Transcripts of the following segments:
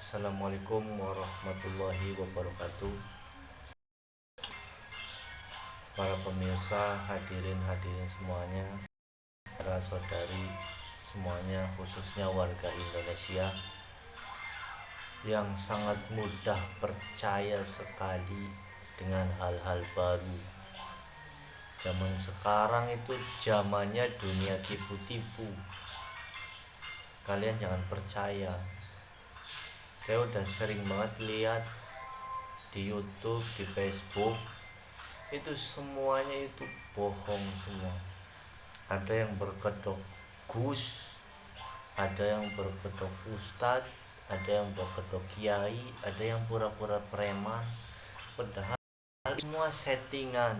Assalamualaikum warahmatullahi wabarakatuh. Para pemirsa, hadirin semuanya, para saudari semuanya, khususnya warga Indonesia yang sangat mudah percaya sekali dengan hal-hal baru. Zaman sekarang itu zamannya dunia tipu-tipu. Kalian jangan percaya. Saya udah sering banget lihat di YouTube, di Facebook, itu semuanya itu bohong semua. Ada yang berkedok Gus, ada yang berkedok Ustadz, ada yang berkedok Kiai, ada yang pura-pura preman. Padahal semua settingan.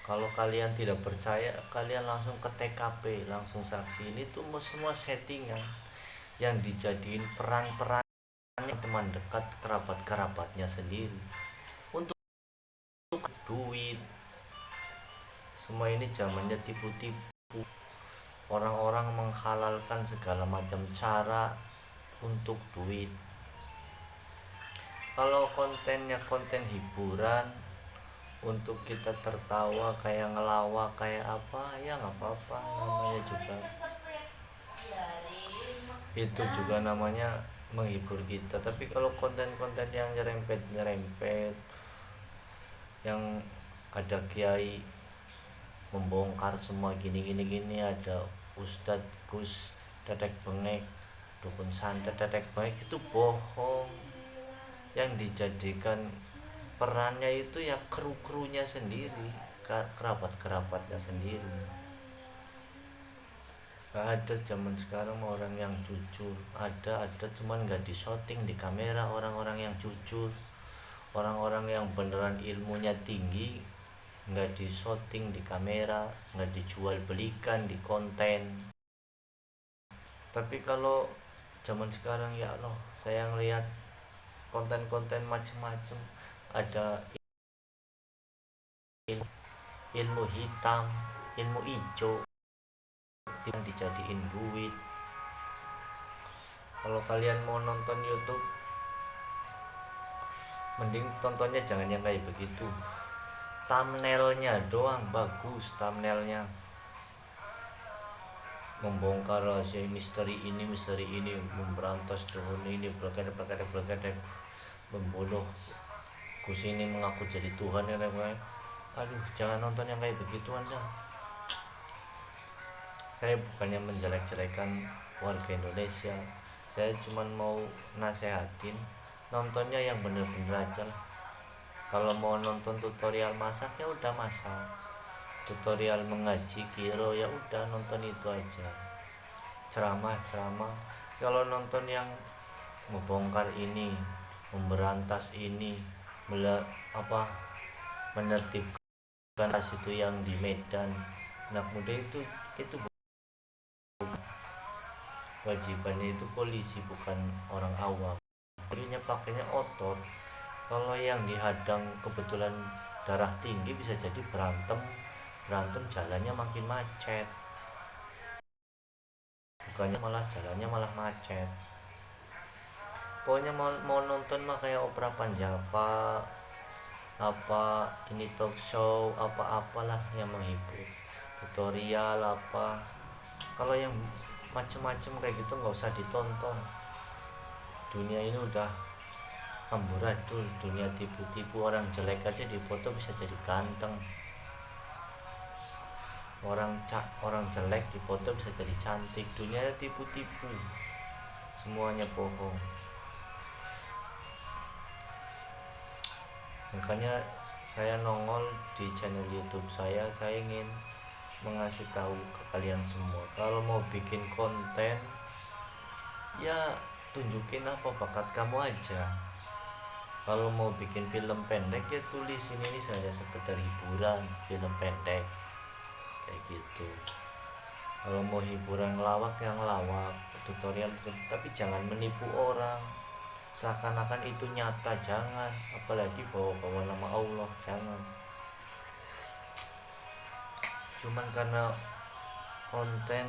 Kalau kalian tidak percaya, kalian langsung ke TKP, langsung saksi. Ini tuh semua settingan yang dijadiin peran-peran teman dekat, kerabat-kerabatnya sendiri untuk duit. Semua ini zamannya tipu-tipu. Orang-orang menghalalkan segala macam cara untuk duit. Kalau kontennya konten hiburan untuk kita tertawa, kayak ngelawak, kayak apa, ya nggak apa-apa, namanya juga itu juga namanya menghibur kita. Tapi kalau konten-konten yang nyerempet yang ada kiai membongkar semua gini, ada ustadz Gus tetek bengek, dukun santet tetek bengek, itu bohong. Yang dijadikan perannya itu ya kru-krunya sendiri, kerabat-kerabatnya sendiri. Gak ada zaman sekarang orang yang jujur. Ada cuman gak disyuting di kamera orang-orang yang jujur. Orang-orang yang beneran ilmunya tinggi gak disyuting di kamera, gak dijual belikan di konten. Tapi kalau zaman sekarang ya Allah, saya ngelihat konten-konten macem-macem. Ada ilmu hitam, ilmu hijau yang dijadiin duit. Kalau kalian mau nonton YouTube, mending tontonnya jangan yang kayak begitu. Thumbnailnya doang bagus, thumbnailnya membongkar rahasia misteri ini, memberantas dukun ini, berkata membunuh Gus ini mengaku jadi Tuhan. Aduh, jangan nonton yang kayak begitu Anda. Saya bukannya menjelek-jelekan warga Indonesia, saya cuma mau nasehatin, nontonnya yang bener-bener aja. Kalau mau nonton tutorial masak ya udah masak, tutorial mengaji kiro ya udah nonton itu aja. Ceramah kalau nonton yang membongkar ini, memberantas ini, menertibkan itu yang di Medan anak muda, itu wajibannya itu polisi, bukan orang awam. Pakainya otot. Kalau yang dihadang kebetulan darah tinggi, bisa jadi berantem jalannya makin macet, bukannya malah jalannya malah macet. Pokoknya mau nonton mah kayak opera Panjava, apa ini talk show, apa-apalah yang menghibur, tutorial apa. Kalau yang macem-macem kayak gitu nggak usah ditonton. Dunia ini udah amburadul, dunia tipu-tipu. Orang jelek aja dipoto bisa jadi ganteng, orang jelek dipoto bisa jadi cantik. Dunia tipu-tipu, semuanya bohong. Makanya saya nongol di channel YouTube saya ingin mengasih tahu ke kalian semua, kalau mau bikin konten ya tunjukin apa bakat kamu aja. Kalau mau bikin film pendek ya tulisin ini saja sekedar hiburan, film pendek kayak gitu. Kalau mau hiburan ngelawak ya ngelawak, tutorial, tapi jangan menipu orang seakan-akan itu nyata, jangan. Apalagi bawa nama Allah, jangan. Cuman karena konten,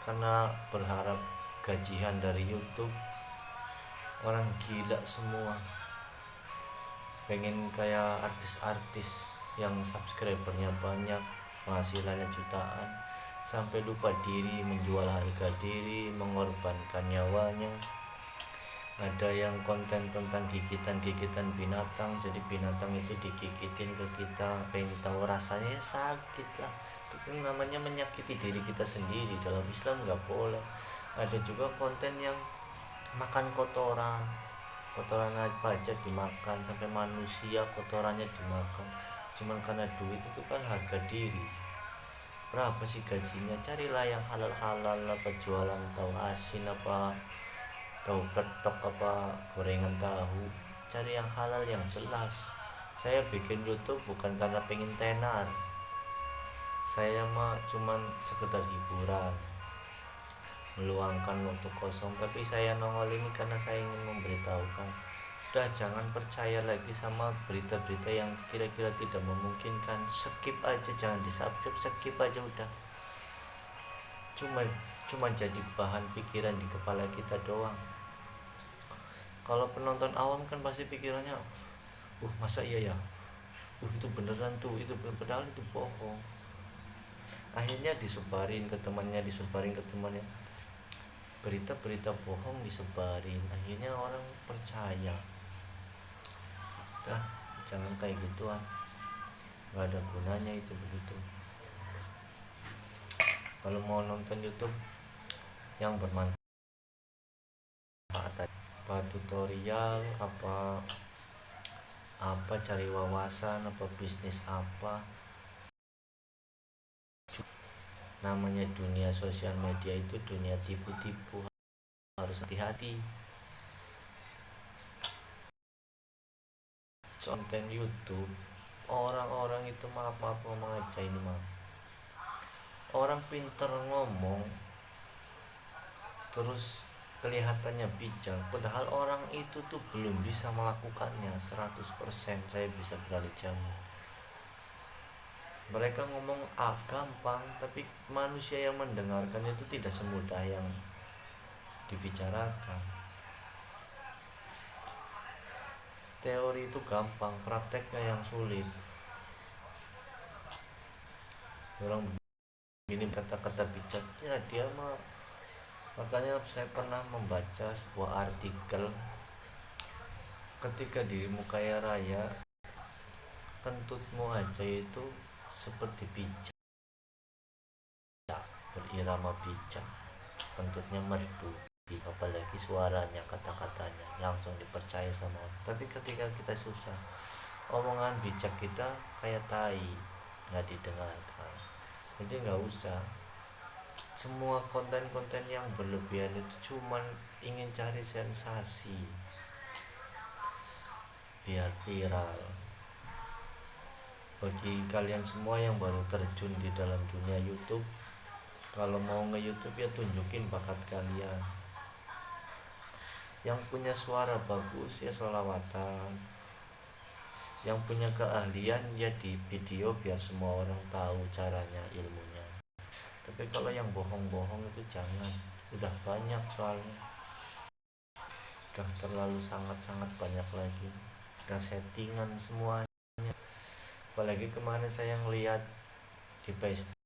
karena berharap gajian dari YouTube, orang gila semua, pengen kayak artis-artis yang subscribernya banyak, penghasilannya jutaan, sampai lupa diri, menjual harga diri, mengorbankan nyawanya. Ada yang konten tentang gigitan-gigitan binatang, jadi binatang itu digigitin ke kita, pengen tahu rasanya, ya sakit lah. Itu kan namanya menyakiti diri kita sendiri, dalam Islam nggak boleh. Ada juga konten yang makan kotoran, kotoran apa aja dimakan, sampai manusia kotorannya dimakan, cuman karena duit. Itu kan harga diri. Berapa sih gajinya? Carilah yang halal-halal, apa jualan tahu asin, apa tahu ketok, apa gorengan tahu. Cari yang halal yang jelas. Saya bikin YouTube bukan karena pengen tenar, saya mah cuman sekedar hiburan, meluangkan waktu kosong. Tapi saya nongol ini karena saya ingin memberitahukan, udah jangan percaya lagi sama berita-berita yang kira-kira tidak memungkinkan. Skip aja, jangan di subscribe, skip aja udah. Cuma jadi bahan pikiran di kepala kita doang. Kalau penonton awam kan pasti pikirannya, masa iya ya, itu beneran tuh, itu padahal itu bohong. Akhirnya disebarin ke temannya, berita-berita bohong disebarin, akhirnya orang percaya. Dah, jangan kayak gituan, nggak ada gunanya itu begitu. Kalau mau nonton YouTube yang bermanfaat, apa tutorial, apa cari wawasan, apa bisnis apa, namanya dunia sosial media itu dunia tipu-tipu, harus hati-hati. Konten YouTube, orang-orang itu maaf ngomong aja ini mah, orang pinter ngomong terus kelihatannya bijak, padahal orang itu tuh belum bisa melakukannya 100%. Saya bisa beralih jamu. Mereka ngomong gampang, tapi manusia yang mendengarkan itu tidak semudah yang dibicarakan. Teori itu gampang, prakteknya yang sulit. Orang begini kata-kata bijak, ya dia mah. Makanya saya pernah membaca sebuah artikel, ketika dirimu kaya raya, kentutmu aja itu seperti bijak, berirama bijak, kentutnya merdu, apalagi suaranya, kata-katanya langsung dipercaya sama orang. Tapi ketika kita susah, omongan bijak kita kayak tai, nggak didengarkan. Jadi nggak usah. Semua konten-konten yang berlebihan itu cuman ingin cari sensasi, biar viral. Bagi kalian semua yang baru terjun di dalam dunia YouTube, kalau mau nge-YouTube ya tunjukin bakat kalian. Yang punya suara bagus ya sholawatan, yang punya keahlian ya di video biar semua orang tahu caranya, ilmunya. Tapi kalau yang bohong-bohong itu jangan, udah banyak soalnya, udah terlalu sangat-sangat banyak lagi, udah settingan semuanya. Apalagi kemarin saya ngeliat di Facebook,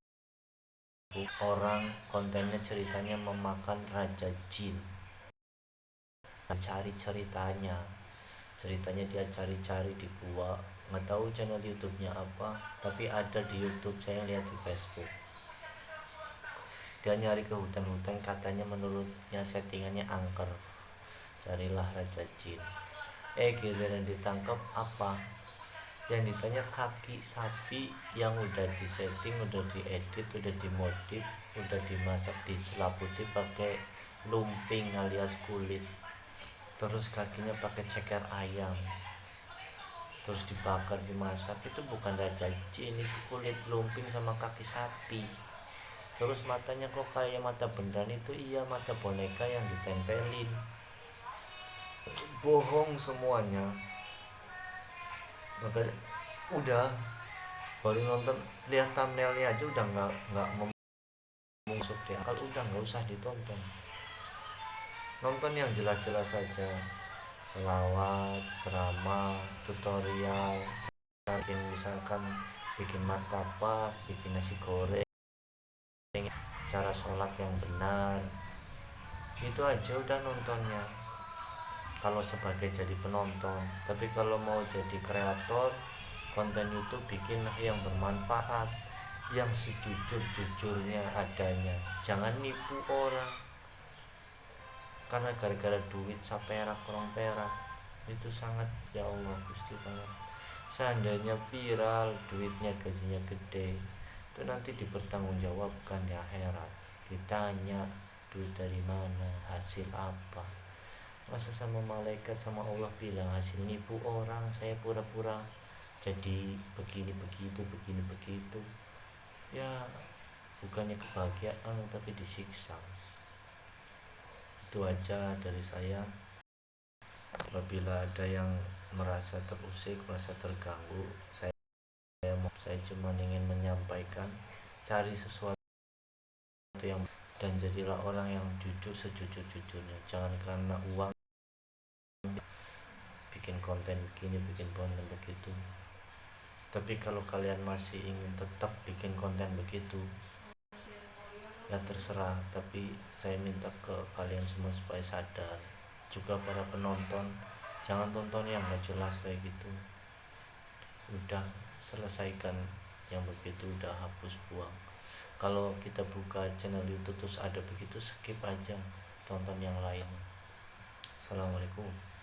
orang kontennya ceritanya memakan raja jin. Cari ceritanya dia cari-cari di gua, nggak tahu channel YouTube-nya apa, tapi ada di YouTube, saya lihat di Facebook. Dia nyari ke hutan-hutan, katanya menurutnya settingannya angker, carilah raja jin. Giliran ditangkap apa? Yang ditanya kaki sapi yang udah disetting, udah diedit, udah dimodif, udah dimasak, diselaputi pakai lumping alias kulit, terus kakinya pakai ceker ayam, terus dibakar, dimasak. Itu bukan raja jin, itu kulit lumping sama kaki sapi. Terus matanya kok kayak mata beneran? Itu iya, mata boneka yang ditempelin. Bohong semuanya. Makanya udah, baru nonton lihat thumbnailnya aja udah nggak masuk deh. Kalau udah nggak usah ditonton, nonton yang jelas-jelas saja. lawat, ceramah, tutorial, misalkan bikin martabak, bikin nasi goreng, cara sholat yang benar, itu aja udah nontonnya kalau sebagai jadi penonton. Tapi kalau mau jadi kreator konten YouTube, bikinlah yang bermanfaat, yang sejujur-jujurnya adanya, jangan nipu orang karena gara-gara duit saperak kurang perak. Itu sangat, ya Allah Gusti banget. Seandainya viral, duitnya, gajinya gede, itu nanti dipertanggungjawabkan di akhirat. Ditanya duit dari mana, hasil apa. Masa sama malaikat sama Allah bilang hasil nipu orang, saya pura-pura jadi begini begitu, begini begitu. Ya bukannya kebahagiaan tapi disiksa. Itu aja dari saya. Apabila ada yang merasa terusik, merasa terganggu, saya cuma ingin menyampaikan, cari sesuatu yang, dan jadilah orang yang jujur sejujur-jujurnya. Jangan karena uang bikin konten begini, bikin konten begitu. Tapi kalau kalian masih ingin tetap bikin konten begitu, ya terserah. Tapi saya minta ke kalian semua supaya sadar, juga para penonton, jangan tonton yang gak jelas kayak gitu. Udah selesaikan yang begitu, udah hapus, buang. Kalau kita buka channel YouTube terus ada begitu, skip aja, tonton yang lain. Assalamualaikum.